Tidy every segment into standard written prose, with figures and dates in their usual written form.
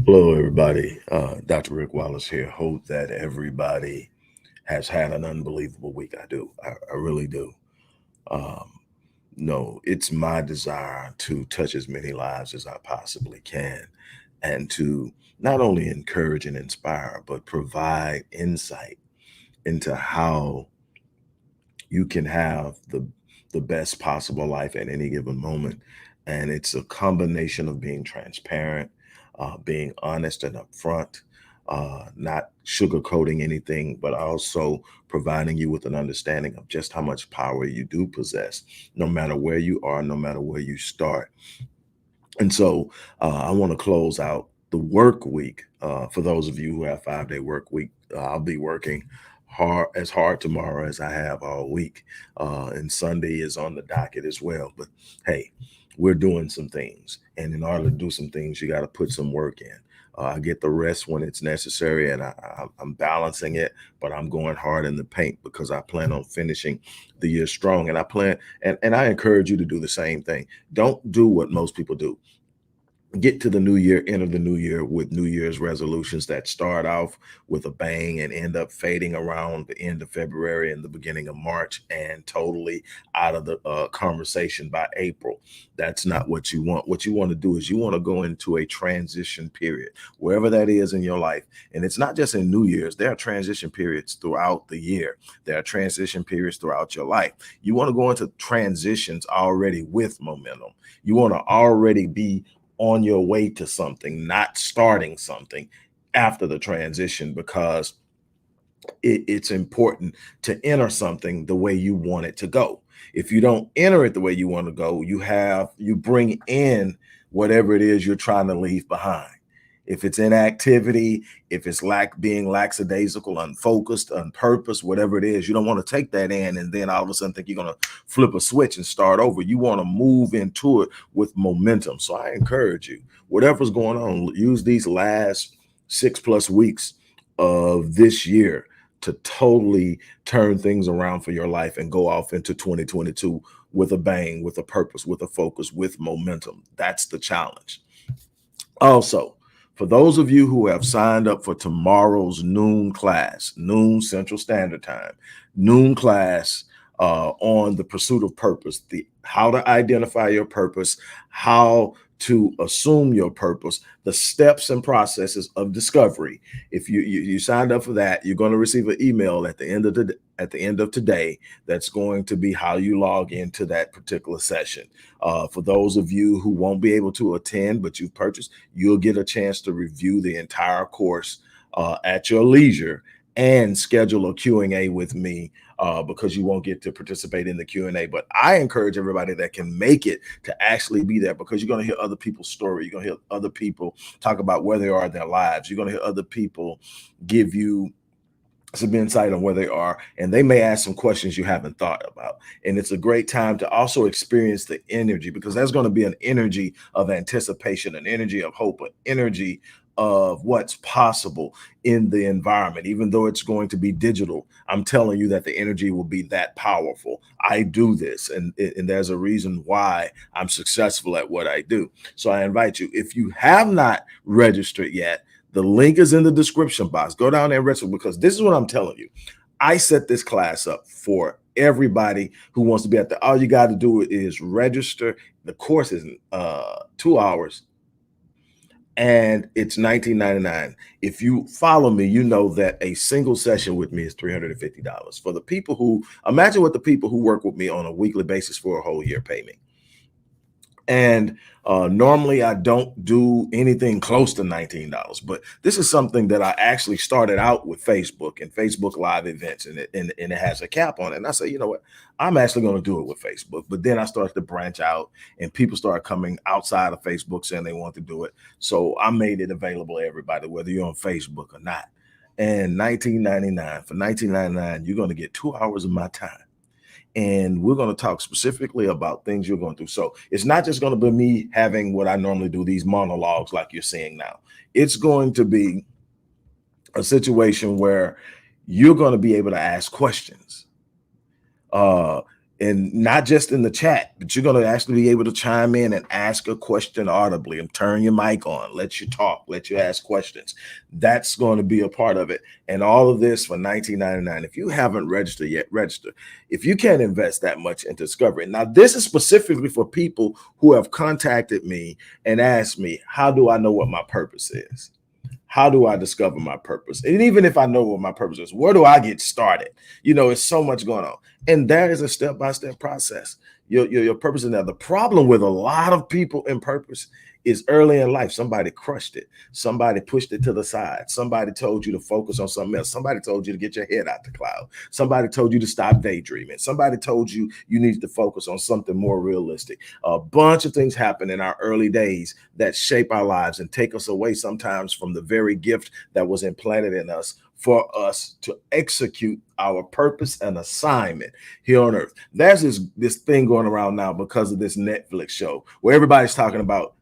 Hello, everybody. Dr. Rick Wallace here. Hope that everybody has had an unbelievable week. I do. I really do. Um, no, it's my desire to touch as many lives as I possibly can and to not only encourage and inspire, but provide insight into how you can have the best possible life at any given moment. And it's a combination of being transparent, being honest and upfront, not sugarcoating anything, but also providing you with an understanding of just how much power you do possess, no matter where you are, no matter where you start. And so I want to close out the work week. For those of you who have 5 day work week, I'll be working hard tomorrow as I have all week. And Sunday is on the docket as well. But hey, we're doing some things. And in order to do some things, you got to put some work in. I get the rest when it's necessary, and I'm balancing it, but I'm going hard in the paint because I plan on finishing the year strong. And I plan, and I encourage you to do the same thing. Don't do what most people do. Get to the new year, enter the new year with New Year's resolutions that start off with a bang and end up fading around the end of February and the beginning of March and totally out of the conversation by April. That's not what you want. What you want to do is you want to go into a transition period, wherever that is in your life. And it's not just in New Year's, there are transition periods throughout the year, there are transition periods throughout your life. You want to go into transitions already with momentum. You want to already be on your way to something, not starting something after the transition, because it's important to enter something the way you want it to go. If you don't enter it the way you want to go, you bring in whatever it is you're trying to leave behind. If it's inactivity, if it's being lackadaisical, unfocused, unpurposed, whatever it is, you don't want to take that in and then all of a sudden think you're going to flip a switch and start over. You want to move into it with momentum. So I encourage you, whatever's going on, use these last 6+ weeks of this year to totally turn things around for your life and go off into 2022 with a bang, with a purpose, with a focus, with momentum. That's the challenge. Also, for those of you who have signed up for tomorrow's noon class, noon Central Standard Time, noon class on the pursuit of purpose, the how to identify your purpose, how to assume your purpose, the steps and processes of discovery. If you signed up for that, you're going to receive an email at the end of today that's going to be how you log into that particular session. For those of you who won't be able to attend, but you've purchased, you'll get a chance to review the entire course at your leisure and schedule a Q&A with me because you won't get to participate in the Q&A. But I encourage everybody that can make it to actually be there, because you're going to hear other people's story. You're going to hear other people talk about where they are in their lives. You're going to hear other people give you some insight on where they are, and they may ask some questions you haven't thought about. And it's a great time to also experience the energy, because there's going to be an energy of anticipation, an energy of hope, an energy of what's possible in the environment. Even though it's going to be digital, I'm telling you that the energy will be that powerful. I do this, and there's a reason why I'm successful at what I do. So I invite you, if you have not registered yet, the link is in the description box. Go down there and register, because this is what I'm telling you. I set this class up for everybody who wants to be at the. All you got to do is register. The course is 2 hours, and it's $19.99. If you follow me, you know that a single session with me is $350. For the people who imagine what the people who work with me on a weekly basis for a whole year pay me. And normally I don't do anything close to $19, but this is something that I actually started out with Facebook and Facebook Live events, and it has a cap on it. And I say, you know what, I'm actually going to do it with Facebook. But then I started to branch out, and people started coming outside of Facebook saying they want to do it. So I made it available to everybody, whether you're on Facebook or not. And $19.99, for $19.99, you're going to get 2 hours of my time, and we're going to talk specifically about things you're going through. So it's not just going to be me having what I normally do, these monologues like you're seeing now. It's going to be a situation where you're going to be able to ask questions. Uh, and not just in the chat, but you're going to actually be able to chime in and ask a question audibly and turn your mic on, let you talk, let you ask questions. That's going to be a part of it. And all of this for $19.99. If you haven't registered yet, register. If you can't invest that much in discovery. Now, this is specifically for people who have contacted me and asked me, how do I know what my purpose is? How do I discover my purpose? And even if I know what my purpose is, where do I get started? You know, it's so much going on. And that is a step-by-step process. Your purpose is now. The problem with a lot of people in purpose is early in life, somebody crushed it. Somebody pushed it to the side. Somebody told you to focus on something else. Somebody told you to get your head out the cloud. Somebody told you to stop daydreaming. Somebody told you you need to focus on something more realistic. A bunch of things happen in our early days that shape our lives and take us away sometimes from the very gift that was implanted in us for us to execute our purpose and assignment here on earth. There's this thing going around now because of this Netflix show where everybody's talking about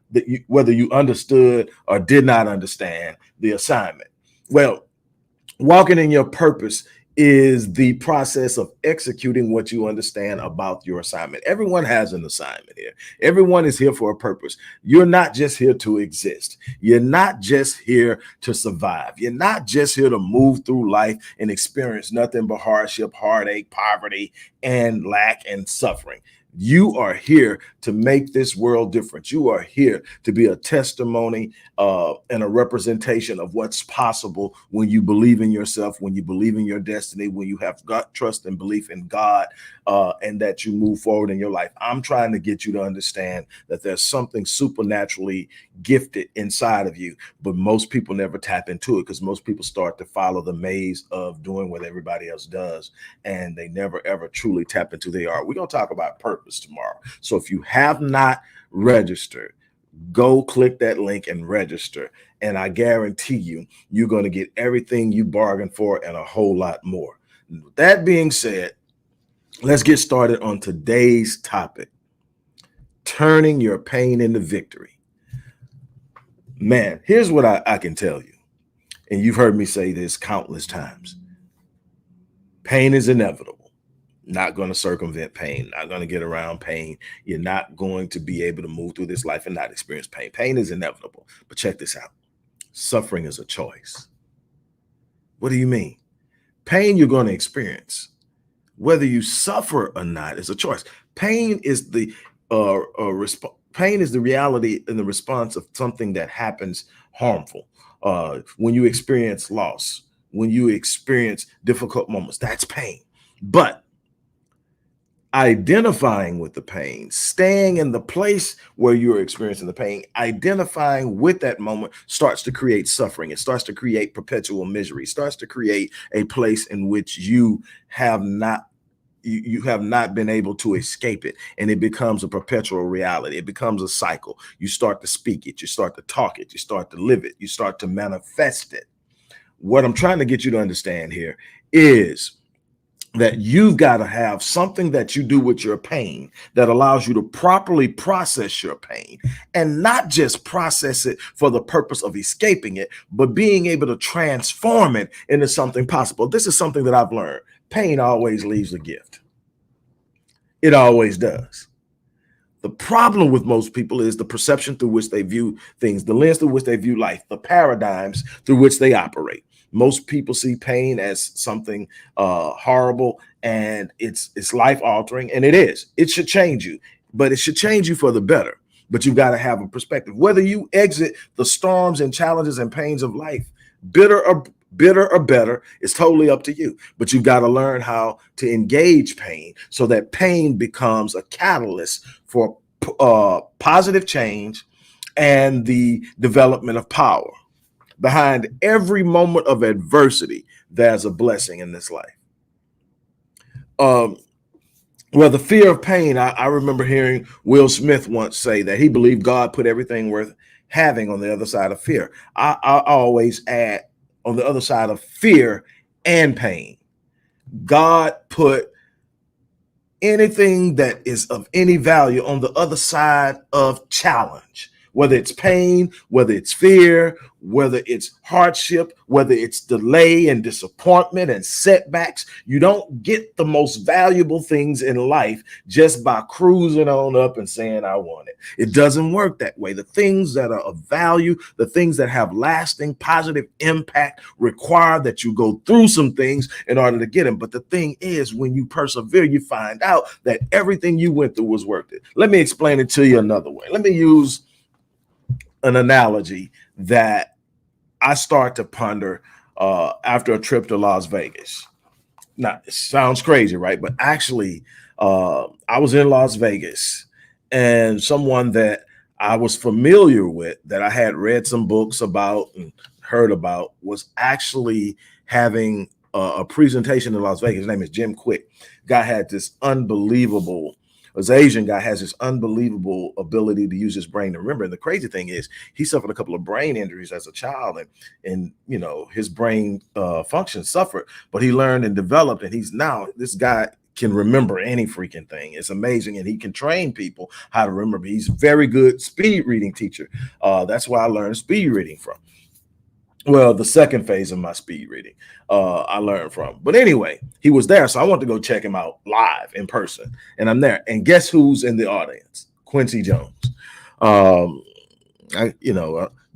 whether you understood or did not understand the assignment. Well, walking in your purpose is the process of executing what you understand about your assignment. Everyone has an assignment here. Everyone is here for a purpose. You're not just here to exist. You're not just here to survive. You're not just here to move through life and experience nothing but hardship, heartache, poverty, and lack and suffering. You are here to make this world different. You are here to be a testimony and a representation of what's possible when you believe in yourself, when you believe in your destiny, when you have got trust and belief in God, and that you move forward in your life. I'm trying to get you to understand that there's something supernaturally gifted inside of you, but most people never tap into it because most people start to follow the maze of doing what everybody else does, and they never ever truly tap into who they are. We're going to talk about purpose tomorrow. So if you have not registered, go click that link and register. And I guarantee you, you're going to get everything you bargained for and a whole lot more. With that being said, let's get started on today's topic, turning your pain into victory. Man, here's what I can tell you. And you've heard me say this countless times. Pain is inevitable. Not going to circumvent pain, not going to get around pain. You're not going to be able to move through this life and not experience pain. Pain is inevitable. But check this out. Suffering is a choice. What do you mean? Pain you're going to experience. Whether you suffer or not is a choice. Pain is the pain is the reality and the response of something that happens harmful. When you experience loss, when you experience difficult moments, that's pain. But identifying with the pain, staying in the place where you're experiencing the pain, identifying with that moment starts to create suffering. It starts to create perpetual misery. It starts to create a place in which you have not been able to escape it, and it becomes a perpetual reality. It becomes a cycle. You start to speak it, you start to talk it, you start to live it, you start to manifest it. What I'm trying to get you to understand here is that you've got to have something that you do with your pain that allows you to properly process your pain, and not just process it for the purpose of escaping it, but being able to transform it into something possible. This is something that I've learned. Pain always leaves a gift. It always does. The problem with most people is the perception through which they view things, the lens through which they view life, the paradigms through which they operate. Most people see pain as something horrible, and it's life altering, and it is. It should change you, but it should change you for the better. But you've got to have a perspective. Whether you exit the storms and challenges and pains of life, bitter or better, is totally up to you. But you've got to learn how to engage pain so that pain becomes a catalyst for positive change and the development of power. Behind every moment of adversity, there's a blessing in this life. Well, the fear of pain, I remember hearing Will Smith once say that he believed God put everything worth having on the other side of fear. I always add on the other side of fear and pain. God put anything that is of any value on the other side of challenge. whether it's pain, whether it's fear, whether it's hardship, whether it's delay and disappointment and setbacks. You don't get the most valuable things in life just by cruising on up and saying, I want it. It doesn't work that way. The things that are of value, the things that have lasting positive impact require that you go through some things in order to get them. But the thing is, when you persevere, you find out that everything you went through was worth it. Let me explain it to you another way. Let me use an analogy that I start to ponder after a trip to Las Vegas. Now, it sounds crazy, right? But actually, I was in Las Vegas, and someone that I was familiar with, that I had read some books about and heard about, was actually having a presentation in Las Vegas. His name is Jim Quick. Guy had this unbelievable, this Asian guy has this unbelievable ability to use his brain to remember. And the crazy thing is, he suffered a couple of brain injuries as a child, and you know, his brain function suffered, but he learned and developed, and he's now, this guy can remember any freaking thing. It's amazing. And he can train people how to remember. He's a very good speed reading teacher. That's where I learned speed reading from. Well, the second phase of my speed reading, I learned from. But anyway, he was there. So I wanted to go check him out live in person. And I'm there. And guess who's in the audience? Quincy Jones.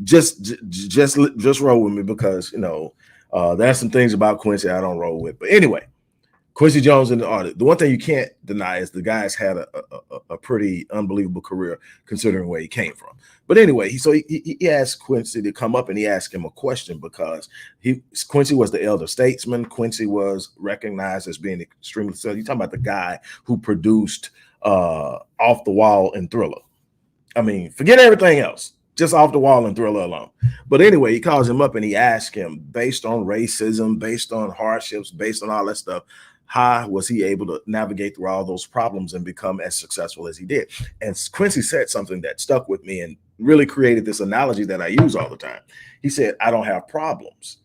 Just roll with me, because, you know, there's some things about Quincy I don't roll with. But anyway, Quincy Jones in the audience. The one thing you can't deny is the guy's had a pretty unbelievable career considering where he came from. But anyway, he asked Quincy to come up, and he asked him a question, because Quincy was the elder statesman. Quincy was recognized as being extremely, so you're talking about the guy who produced Off the Wall and Thriller. I mean, forget everything else, just Off the Wall and Thriller alone. But anyway, he calls him up and he asks him, based on racism, based on hardships, based on all that stuff, how was he able to navigate through all those problems and become as successful as he did? And Quincy said something that stuck with me and really created this analogy that I use all the time. He said, I don't have problems.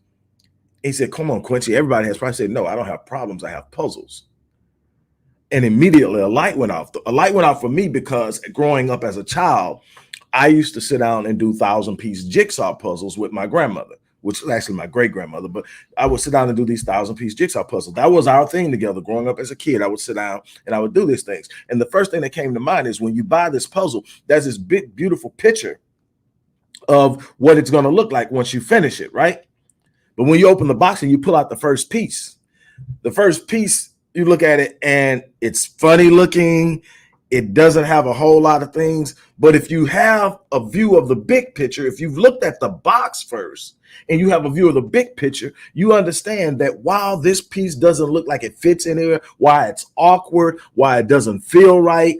He said, come on, Quincy, everybody has problems. I said, no, I don't have problems. I have puzzles. And immediately a light went off. A light went off for me, because growing up as a child, I used to sit down and do 1,000-piece jigsaw puzzles with my grandmother, which is actually my great-grandmother, but I would sit down and do these 1,000-piece jigsaw puzzles. That was our thing together growing up as a kid. I would sit down and I would do these things. And the first thing that came to mind is, when you buy this puzzle, there's this big, beautiful picture of what it's going to look like once you finish it, right? But when you open the box and you pull out the first piece, you look at it and it's funny looking. It doesn't have a whole lot of things. But if you have a view of the big picture, if you've looked at the box first and you have a view of the big picture, you understand that while this piece doesn't look like it fits in here, why it's awkward, why it doesn't feel right,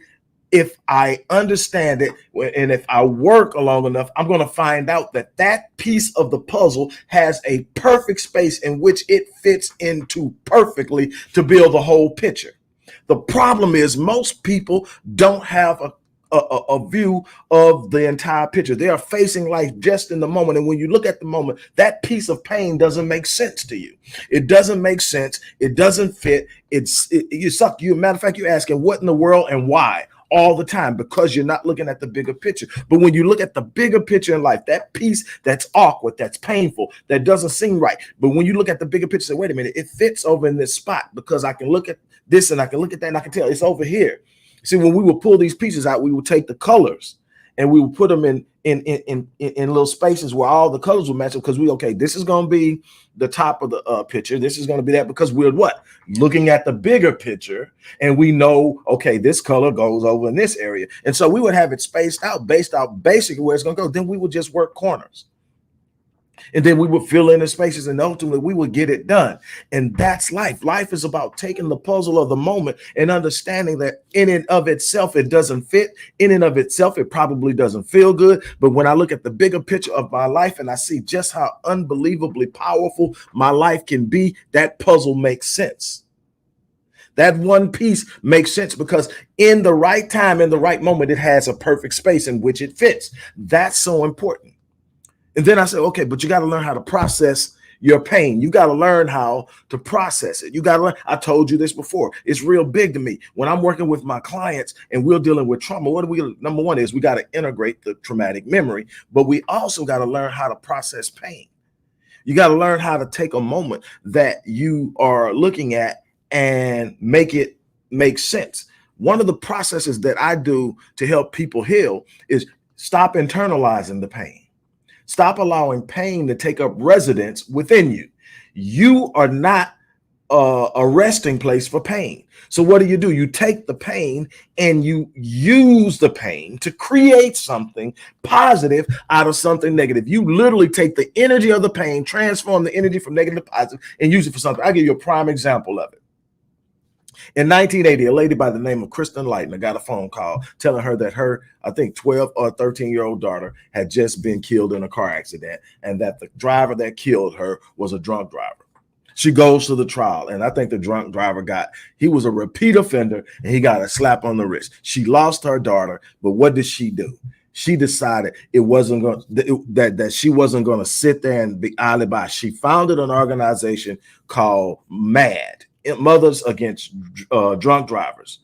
if I understand it and if I work long enough, I'm going to find out that that piece of the puzzle has a perfect space in which it fits into perfectly to build the whole picture. The problem is, most people don't have a view of the entire picture. They are facing life just in the moment. And when you look at the moment, that piece of pain doesn't make sense to you. It doesn't make sense. It doesn't fit. You suck. Matter of fact, you're asking what in the world and why all the time, because you're not looking at the bigger picture. But when you look at the bigger picture in life, that piece that's awkward, that's painful, that doesn't seem right. But when you look at the bigger picture, say, wait a minute, it fits over in this spot, because I can look at this and I can look at that and I can tell it's over here. See, when we would pull these pieces out, we would take the colors and we would put them in little spaces where all the colors would match up, because this is going to be the top of the picture. This is going to be that, because we're looking at the bigger picture, and we know, okay, this color goes over in this area. And so we would have it spaced out based out basically where it's going to go. Then we would just work corners. And then we would fill in the spaces, and ultimately we would get it done. And that's life. Life is about taking the puzzle of the moment and understanding that in and of itself, it doesn't fit. In and of itself, it probably doesn't feel good. But when I look at the bigger picture of my life and I see just how unbelievably powerful my life can be, that puzzle makes sense. That one piece makes sense, because in the right time, in the right moment, it has a perfect space in which it fits. That's so important. And then I said, okay, but you got to learn how to process your pain. You got to learn how to process it. You got to learn. I told you this before. It's real big to me. When I'm working with my clients and we're dealing with trauma, what do we, number one is we got to integrate the traumatic memory, but we also got to learn how to process pain. You got to learn how to take a moment that you are looking at and make it make sense. One of the processes that I do to help people heal is stop internalizing the pain. Stop allowing pain to take up residence within you. You are not a resting place for pain. So what do? You take the pain and you use the pain to create something positive out of something negative. You literally take the energy of the pain, transform the energy from negative to positive, and use it for something. I'll give you a prime example of it. In 1980, a lady by the name of Kristen Lightner got a phone call telling her that her, I think, 12 or 13-year-old daughter had just been killed in a car accident, and that the driver that killed her was a drunk driver. She goes to the trial, and I think the drunk driver he was a repeat offender, and he got a slap on the wrist. She lost her daughter, but what did she do? She decided it wasn't going that she wasn't going to sit there and be alibi. She founded an organization called MAD, Mothers Against Drunk Drivers.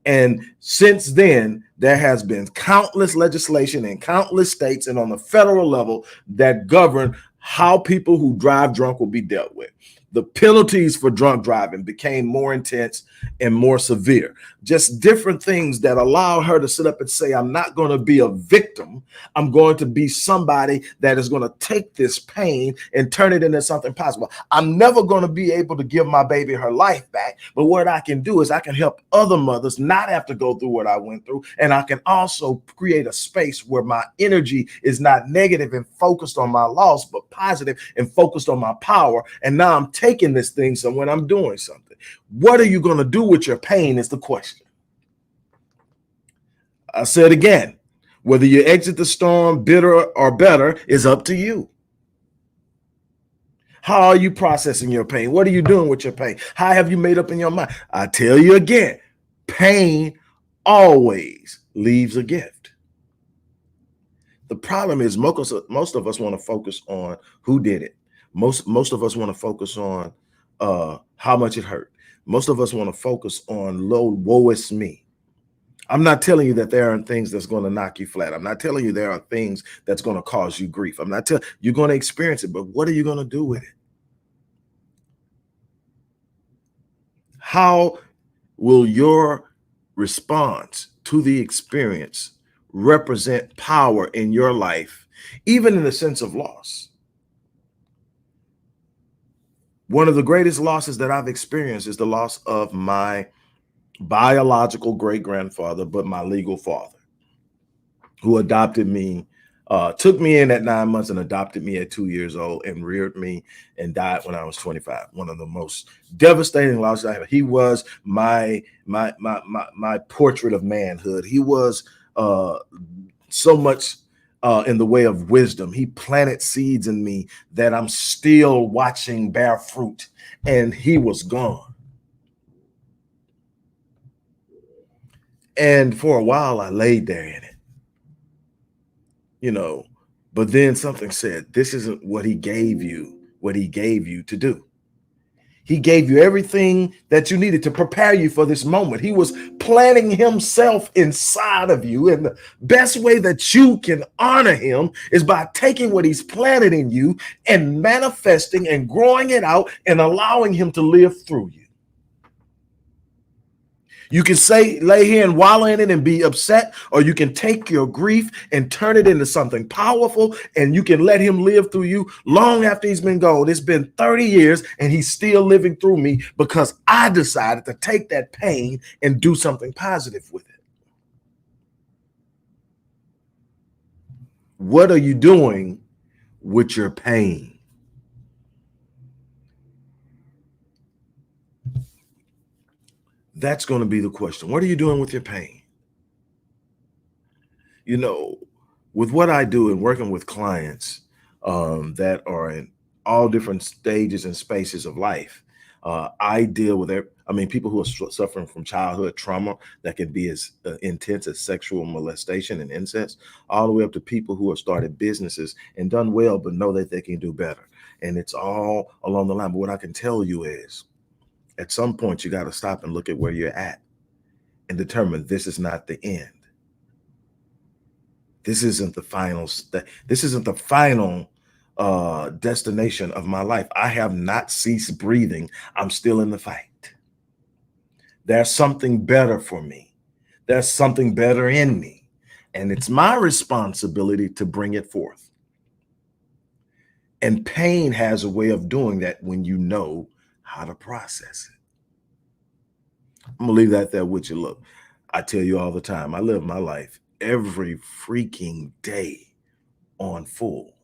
And since then, there has been countless legislation in countless states and on the federal level that govern how people who drive drunk will be dealt with. The penalties for drunk driving became more intense and more severe. Just different things that allow her to sit up and say, I'm not going to be a victim. I'm going to be somebody that is going to take this pain and turn it into something possible. I'm never going to be able to give my baby her life back. But what I can do is I can help other mothers not have to go through what I went through. And I can also create a space where my energy is not negative and focused on my loss, but positive and focused on my power. And now I'm taking this thing. So when I'm doing something, what are you going to do with your pain is the question. I said again, whether you exit the storm bitter or better is up to you. How are you processing your pain? What are you doing with your pain? How have you made up in your mind? I tell you again, pain always leaves a gift. The problem is most of us want to focus on who did it. Most of us want to focus on how much it hurt. Most of us want to focus on woe is me. I'm not telling you that there aren't things that's going to knock you flat. I'm not telling you there are things that's going to cause you grief. I'm not telling you're going to experience it, but what are you going to do with it? How will your response to the experience represent power in your life, even in the sense of loss? One of the greatest losses that I've experienced is the loss of my biological great-grandfather, but my legal father, who adopted me, took me in at 9 months and adopted me at 2 years old and reared me and died when I was 25. One of the most devastating losses I have. He was my portrait of manhood. He was so much in the way of wisdom. He planted seeds in me that I'm still watching bear fruit, and he was gone. And for a while, I laid there in it, but then something said, this isn't what he gave you to do. He gave you everything that you needed to prepare you for this moment. He was planting himself inside of you. And the best way that you can honor him is by taking what he's planted in you and manifesting and growing it out and allowing him to live through you. You can lay here and wallow in it and be upset, or you can take your grief and turn it into something powerful, and you can let him live through you long after he's been gone. It's been 30 years and he's still living through me because I decided to take that pain and do something positive with it. What are you doing with your pain? That's going to be the question. What are you doing with your pain? With what I do and working with clients that are in all different stages and spaces of life, I deal with I mean, people who are suffering from childhood trauma that can be as intense as sexual molestation and incest, all the way up to people who have started businesses and done well, but know that they can do better. And it's all along the line. But what I can tell you is, at some point, you got to stop and look at where you're at and determine this is not the end. This isn't the final this isn't the final destination of my life. I have not ceased breathing. I'm still in the fight. There's something better for me. There's something better in me. And it's my responsibility to bring it forth. And pain has a way of doing that when you know how to process it. I'm gonna leave that there with you. Look, I tell you all the time, I live my life every freaking day on full.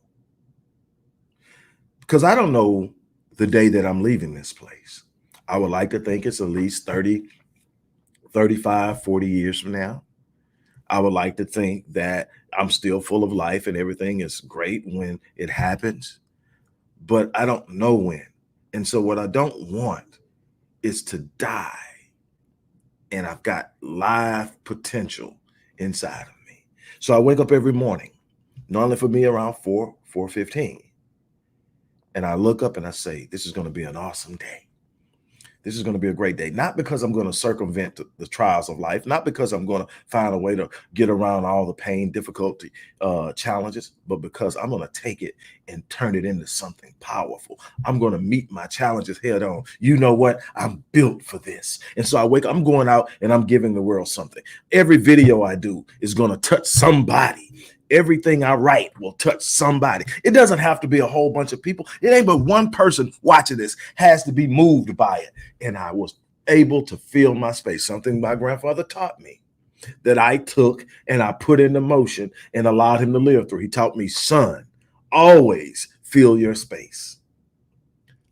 Because I don't know the day that I'm leaving this place. I would like to think it's at least 30, 35, 40 years from now. I would like to think that I'm still full of life and everything is great when it happens, but I don't know when. And so what I don't want is to die. And I've got live potential inside of me. So I wake up every morning, normally for me around 4:15. And I look up and I say, this is going to be an awesome day. This is going to be a great day. Not because I'm going to circumvent the trials of life, not because I'm going to find a way to get around all the pain, difficulty, challenges, but because I'm going to take it and turn it into something powerful. I'm going to meet my challenges head on. You know what? I'm built for this. And so I wake up, I'm going out and I'm giving the world something. Every video I do is going to touch somebody. Everything I write will touch somebody. It doesn't have to be a whole bunch of people. It ain't but one person watching this has to be moved by it. And I was able to fill my space, something my grandfather taught me that I took and I put into motion and allowed him to live through. He taught me, son, always fill your space.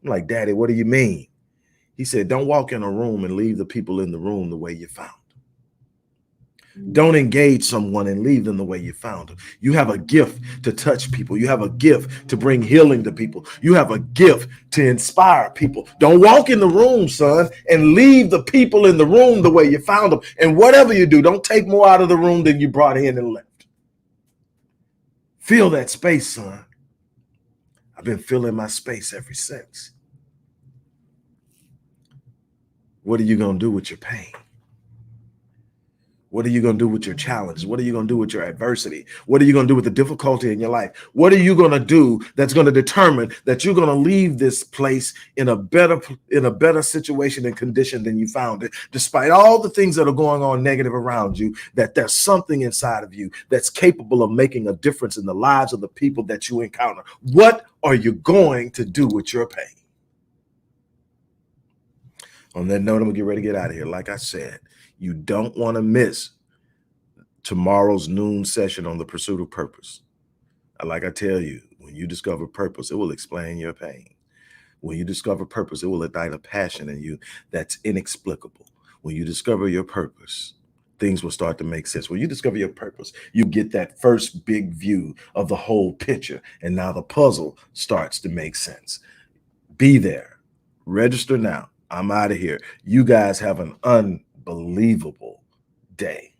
I'm like, Daddy, what do you mean? He said, don't walk in a room and leave the people in the room the way you found them. Don't engage someone and leave them the way you found them. You have a gift to touch people. You have a gift to bring healing to people. You have a gift to inspire people. Don't walk in the room, son, and leave the people in the room the way you found them. And whatever you do, don't take more out of the room than you brought in and left. Fill that space, son. I've been filling my space ever since. What are you going to do with your pain? What are you going to do with your challenge? What are you going to do with your adversity? What are you going to do with the difficulty in your life? What are you going to do that's going to determine that you're going to leave this place in a better situation and condition than you found it, despite all the things that are going on negative around you, that there's something inside of you that's capable of making a difference in the lives of the people that you encounter? What are you going to do with your pain? On that note, I'm going to get ready to get out of here. Like I said, you don't want to miss tomorrow's noon session on the pursuit of purpose. Like I tell you, when you discover purpose, it will explain your pain. When you discover purpose, it will ignite a passion in you that's inexplicable. When you discover your purpose, things will start to make sense. When you discover your purpose, you get that first big view of the whole picture. And now the puzzle starts to make sense. Be there. Register now. I'm out of here. You guys have an unbelievable day.